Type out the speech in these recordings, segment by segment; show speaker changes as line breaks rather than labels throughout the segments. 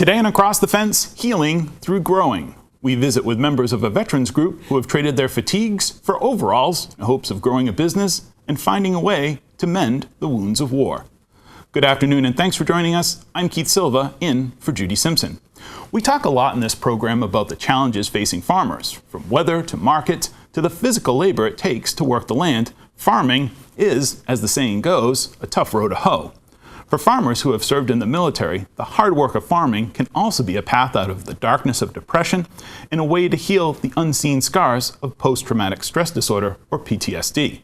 Today on Across the Fence, healing through growing. We visit with members of a veterans group who have traded their fatigues for overalls in hopes of growing a business and finding a way to mend the wounds of war. Good afternoon and thanks for joining us. I'm Keith Silva, in for Judy Simpson. We talk a lot in this program about the challenges facing farmers, from weather to markets to the physical labor it takes to work the land. Farming is, as the saying goes, a tough row to hoe. For farmers who have served in the military, the hard work of farming can also be a path out of the darkness of depression and a way to heal the unseen scars of post-traumatic stress disorder, or PTSD.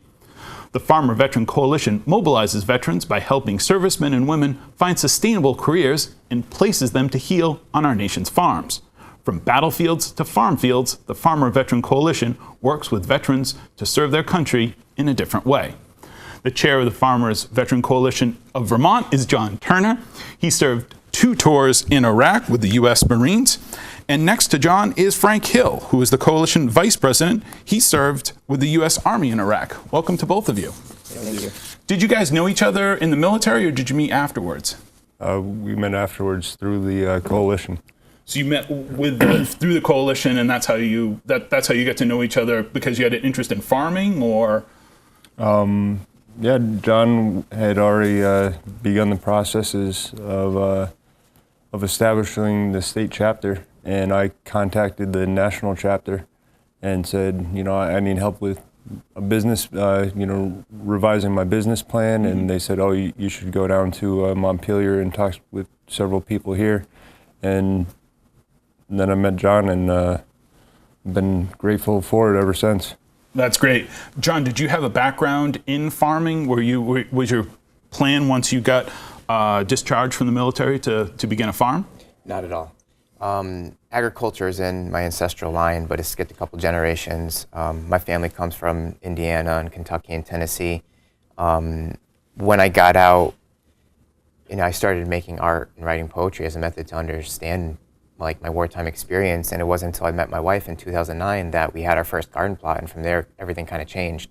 The Farmer Veteran Coalition mobilizes veterans by helping servicemen and women find sustainable careers and places them to heal on our nation's farms. From battlefields to farm fields, the Farmer Veteran Coalition works with veterans to serve their country in a different way. The chair of the Farmers Veteran Coalition of Vermont is John Turner. He served 2 tours in Iraq with the U.S. Marines. And next to John is Frank Hill, who is the coalition vice president. He served with the U.S. Army in Iraq. Welcome to both of you.
Thank you.
Did you guys know each other in the military, or did you meet afterwards?
We met afterwards through the coalition.
So you met with through the coalition, and that's how you get to know each other because you had an interest in farming, or?
Yeah, John had already begun the processes of establishing the state chapter, and I contacted the national chapter and said, you know, I need help with a business, revising my business plan, and they said, oh, you should go down to Montpelier and talk with several people here, and then I met John and been grateful for it ever since.
That's great. John, did you have a background in farming? Was your plan once you got discharged from the military to begin a farm?
Not at all. Agriculture is in my ancestral line, but it's skipped a couple generations. My family comes from Indiana and Kentucky and Tennessee. When I got out, I started making art and writing poetry as a method to understand my wartime experience, and it wasn't until I met my wife in 2009 that we had our first garden plot, and from there everything kind of changed.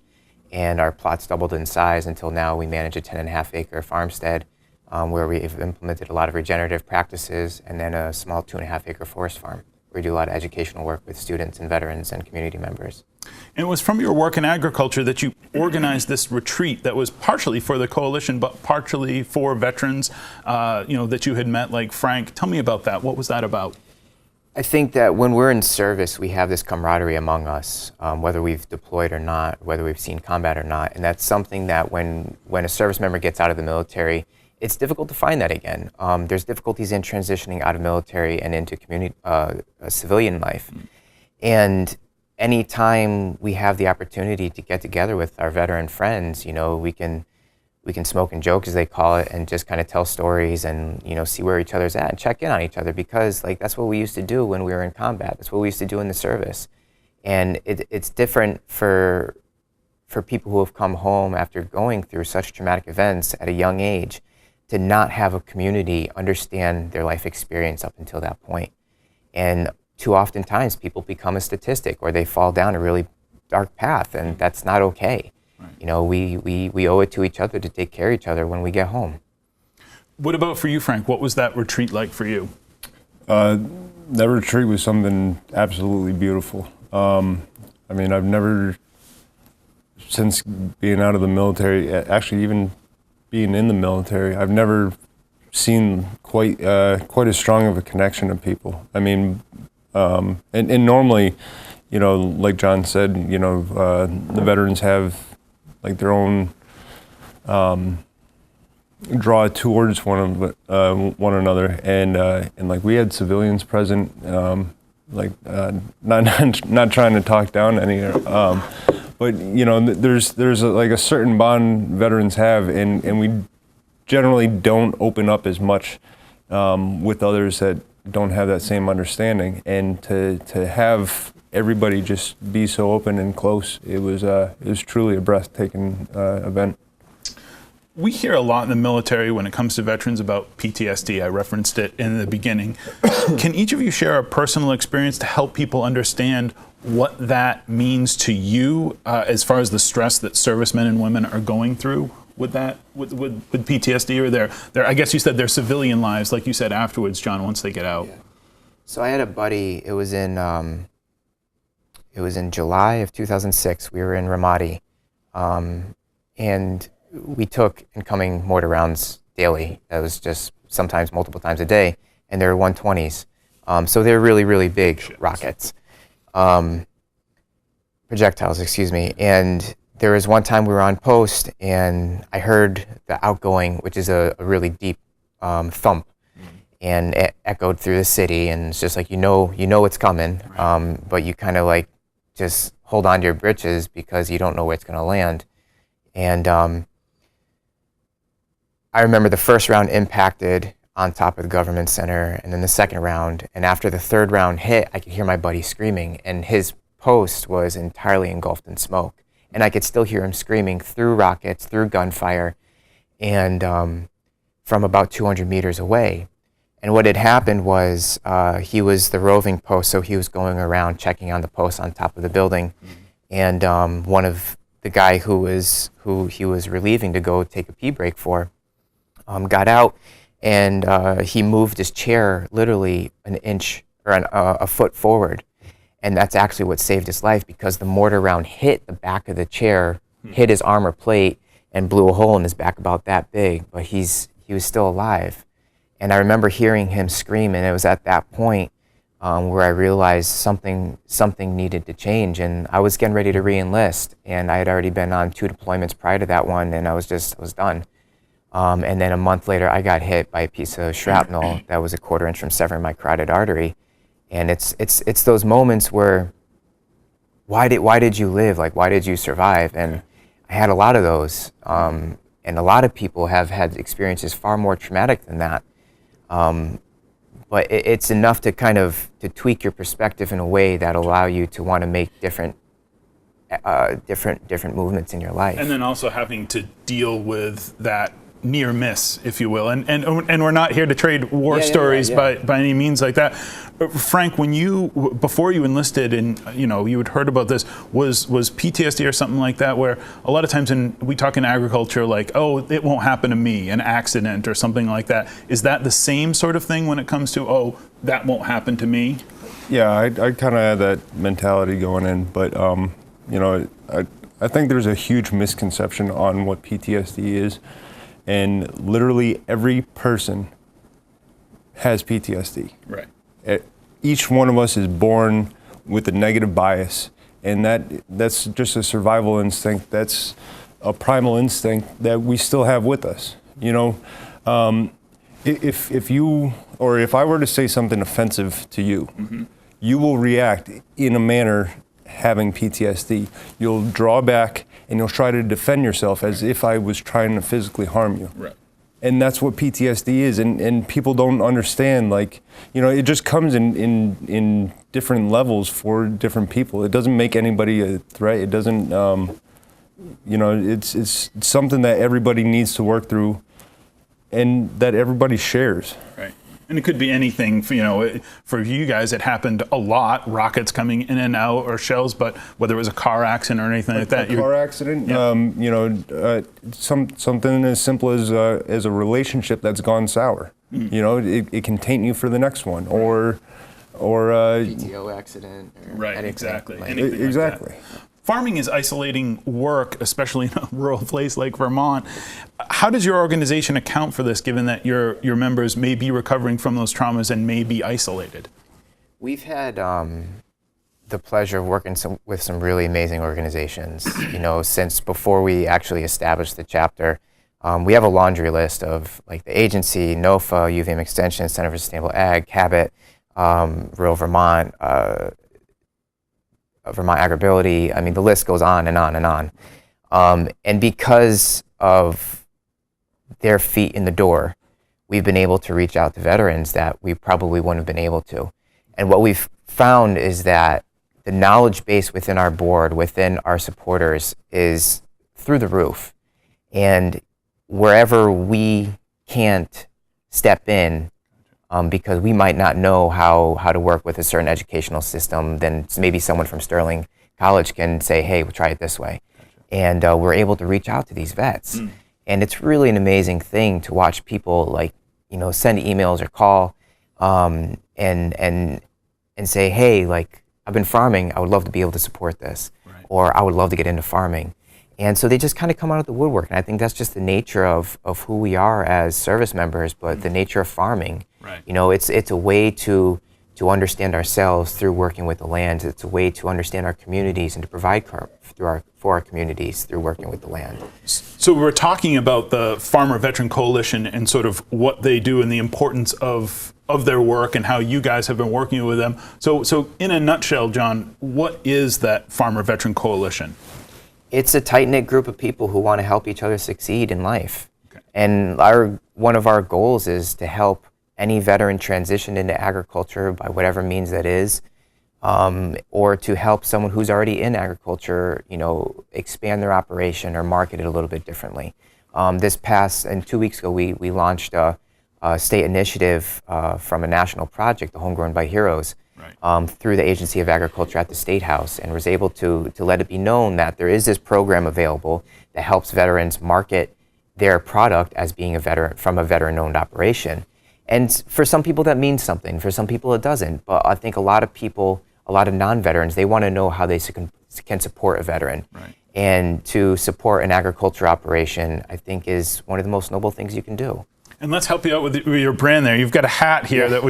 And our plots doubled in size until now we manage a 10.5 acre farmstead where we've implemented a lot of regenerative practices, and then a small 2.5 acre forest farm where we do a lot of educational work with students and veterans and community members.
And it was from your work in agriculture that you organized this retreat that was partially for the coalition, but partially for veterans, that you had met, like Frank. Tell me about that. What was that about?
I think that when we're in service, we have this camaraderie among us, whether we've deployed or not, whether we've seen combat or not. And that's something that when a service member gets out of the military, it's difficult to find that again. There's difficulties in transitioning out of military and into community, civilian life. And anytime we have the opportunity to get together with our veteran friends, we can smoke and joke, as they call it, and just kind of tell stories and see where each other's at and check in on each other, because that's what we used to do when we were in combat. That's what we used to do in the service. And it's different for people who have come home after going through such traumatic events at a young age to not have a community understand their life experience up until that point. And too often times people become a statistic, or they fall down a really dark path, and that's not okay. Right. We owe it to each other to take care of each other when we get home.
What about for you, Frank? What was that retreat like for you?
That retreat was something absolutely beautiful. I've never, since being out of the military, actually even being in the military, I've never seen quite as strong of a connection of people. And normally, like John said, the veterans have their own draw towards one another, and we had civilians present, not trying to talk down any, but there's a certain bond veterans have, and we generally don't open up as much with others that don't have that same understanding, and to have everybody just be so open and close, it was truly a breathtaking event.
We hear a lot in the military when it comes to veterans about PTSD. I referenced it in the beginning. Can each of you share a personal experience to help people understand what that means to you as far as the stress that servicemen and women are going through with PTSD, or their I guess you said their civilian lives, like you said afterwards, John, once they get out?
Yeah. So I had a buddy. It was in July of 2006. We were in Ramadi, and we took incoming mortar rounds daily. That was just sometimes multiple times a day, and they were 120s. So they're really, really big rockets. Projectiles, excuse me. And there was one time we were on post, and I heard the outgoing, which is a really deep thump, and it echoed through the city, and it's just like, you know it's coming, but you kind of like just hold on to your britches because you don't know where it's going to land. And I remember the first round impacted on top of the government center, and then the second round, and after the third round hit, I could hear my buddy screaming, and his post was entirely engulfed in smoke, and I could still hear him screaming through rockets, through gunfire, and from about 200 meters away. And what had happened was he was the roving post, so he was going around checking on the posts on top of the building, and one of the guy who he was relieving to go take a pee break for got out, and he moved his chair literally an inch or a foot forward. And that's actually what saved his life, because the mortar round hit the back of the chair, hit his armor plate, and blew a hole in his back about that big. But he was still alive. And I remember hearing him scream, and it was at that point where I realized something needed to change. And I was getting ready to re-enlist, and I had already been on 2 deployments prior to that one, and I was done. And then a month later, I got hit by a piece of shrapnel that was a 1/4 inch from severing my carotid artery. And it's those moments where, why did you live? Like, why did you survive? And I had a lot of those. And a lot of people have had experiences far more traumatic than that. But it's enough to kind of to tweak your perspective in a way that allow you to want to make different movements in your life.
And then also having to deal with that near miss, if you will, and we're not here to trade war stories by any means like that. Frank, before you enlisted, and you had heard about this, was PTSD or something like that, where a lot of times we talk in agriculture like, oh, it won't happen to me, an accident or something like that. Is that the same sort of thing when it comes to, oh, that won't happen to me?
Yeah, I kind of had that mentality going in, but I think there's a huge misconception on what PTSD is. And literally every person has PTSD.
Right.
Each one of us is born with a negative bias, and that's just a survival instinct. That's a primal instinct that we still have with us. If I were to say something offensive to you, you will react in a manner having PTSD. You'll draw back and you'll try to defend yourself as if I was trying to physically harm you.
Right.
And that's what PTSD is, and people don't understand, it just comes in different levels for different people. It doesn't make anybody a threat. It doesn't, it's something that everybody needs to work through and that everybody shares.
Right. And it could be anything, for you guys, it happened a lot, rockets coming in and out or shells, but whether it was a car accident or anything like that.
A car accident, something as simple as a relationship that's gone sour. It can taint you for the next one, or
PTO accident.
Right, exactly.
Exactly.
Like that. Farming is isolating work, especially in a rural place like Vermont. How does your organization account for this, given that your members may be recovering from those traumas and may be isolated?
We've had the pleasure of working with some really amazing organizations. Since before we actually established the chapter, we have a laundry list of like the agency, NOFA, UVM Extension, Center for Sustainable Ag, Cabot, Rural Vermont, Vermont Agribility. I mean, the list goes on and on and on. And because of their feet in the door, we've been able to reach out to veterans that we probably wouldn't have been able to. And what we've found is that the knowledge base within our board, within our supporters, is through the roof. And wherever we can't step in, because we might not know how to work with a certain educational system, then maybe someone from Sterling College can say, hey, we'll try it this way. And we're able to reach out to these vets. And it's really an amazing thing to watch people like, send emails or call and say, hey, like, I've been farming, I would love to be able to support this,
Right.
or I would love to get into farming. And so they just kind of come out of the woodwork. And I think that's just the nature of who we are as service members, but the nature of farming.
Right.
It's a way to understand ourselves through working with the land. It's a way to understand our communities and to provide for our communities through working with the land.
So we're talking about the Farmer Veteran Coalition and sort of what they do and the importance of their work and how you guys have been working with them. So in a nutshell, John, what is that Farmer Veteran Coalition?
It's a tight-knit group of people who want to help each other succeed in life.
Okay.
And one of our goals is to help any veteran transition into agriculture by whatever means that is, or to help someone who's already in agriculture, expand their operation or market it a little bit differently. And 2 weeks ago, we launched a state initiative from a national project, the Homegrown by Heroes,
Right.
through the Agency of Agriculture at the State House, and was able to let it be known that there is this program available that helps veterans market their product as being a veteran from a veteran-owned operation. And for some people that means something, for some people it doesn't. But I think a lot of non-veterans, they want to know how they can support a veteran.
Right.
And to support an agriculture operation, I think, is one of the most noble things you can do.
And let's help you out with your brand there. You've got a hat here that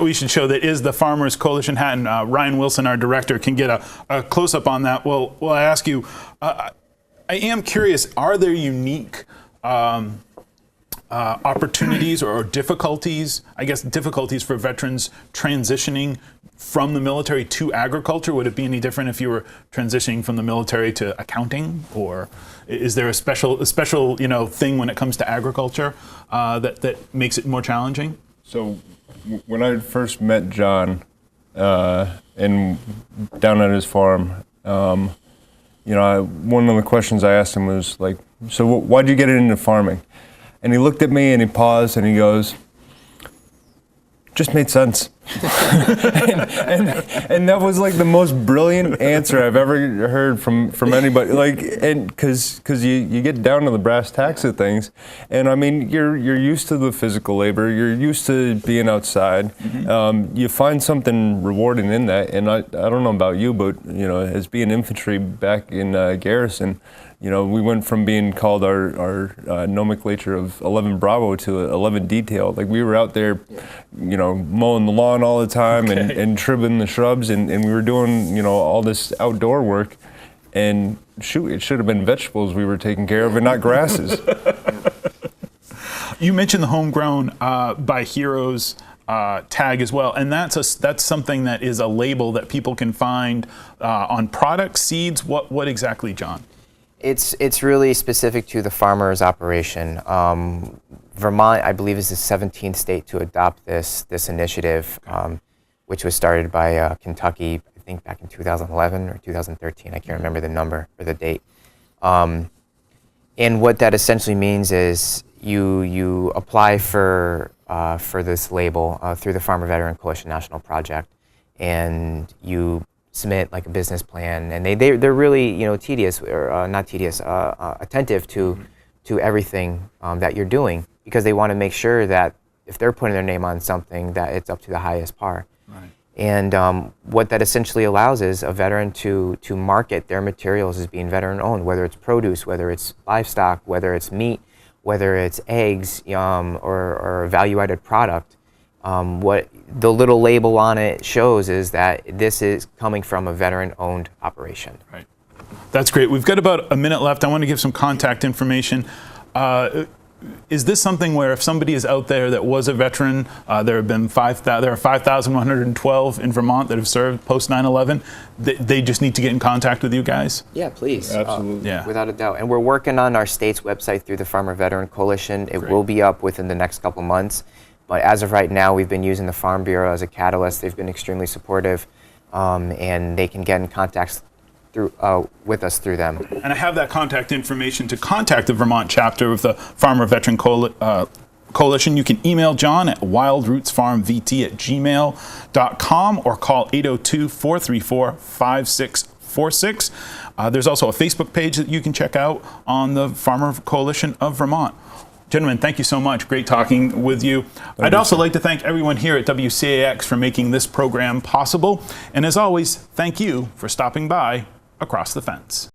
we should show that is the Farmers Coalition hat, and Ryan Wilson, our director, can get a close-up on that. Well, I ask you, I am curious, are there unique opportunities or difficulties for veterans transitioning from the military to agriculture? Would it be any different if you were transitioning from the military to accounting, or is there a special thing when it comes to agriculture that makes it more challenging?
So when I first met John and down at his farm, one of the questions I asked him was like, so why'd you get into farming? And he looked at me and he paused and he goes, just made sense. and that was like the most brilliant answer I've ever heard from anybody. Like, and because you get down to the brass tacks of things, and I mean you're used to the physical labor, you're used to being outside. Mm-hmm. You find something rewarding in that, and I don't know about you, but as being infantry back in garrison. We went from being called our nomenclature of 11 Bravo to 11 Detail. Like, we were out there, mowing the lawn all the time and trimming the shrubs, and we were doing, all this outdoor work. And shoot, it should have been vegetables we were taking care of and not grasses.
You mentioned the Homegrown by Heroes tag as well, and that's something that is a label that people can find on products, seeds. What exactly, John?
It's really specific to the farmer's operation. Vermont, I believe, is the 17th state to adopt this initiative, which was started by Kentucky, I think back in 2011 or 2013. I can't remember the number or the date. And what that essentially means is you apply for this label through the Farmer Veteran Coalition National Project, and you submit like a business plan, and they're really tedious or not tedious, attentive to everything that you're doing, because they want to make sure that if they're putting their name on something, that it's up to the highest par.
Right.
And what that essentially allows is a veteran to market their materials as being veteran owned, whether it's produce, whether it's livestock, whether it's meat, whether it's eggs, or a value-added product. What the little label on it shows is that this is coming from a veteran-owned operation.
Right. That's great. We've got about a minute left. I want to give some contact information. Is this something where if somebody is out there that was a veteran, there are 5,112 in Vermont that have served post 9/11, they just need to get in contact with you guys?
Yeah, please.
Absolutely.
Yeah.
Without a doubt. And we're working on our state's website through the Farmer Veteran Coalition. It will be up within the next couple months. But as of right now, we've been using the Farm Bureau as a catalyst. They've been extremely supportive, and they can get in contact with us through them.
And I have that contact information to contact the Vermont chapter of the Farmer Veteran Coalition. You can email John at wildrootsfarmvt@gmail.com or call 802-434-5646. There's also a Facebook page that you can check out on the Farmer Coalition of Vermont. Gentlemen, thank you so much. Great talking with you. I'd also like to thank everyone here at WCAX for making this program possible. And as always, thank you for stopping by Across the Fence.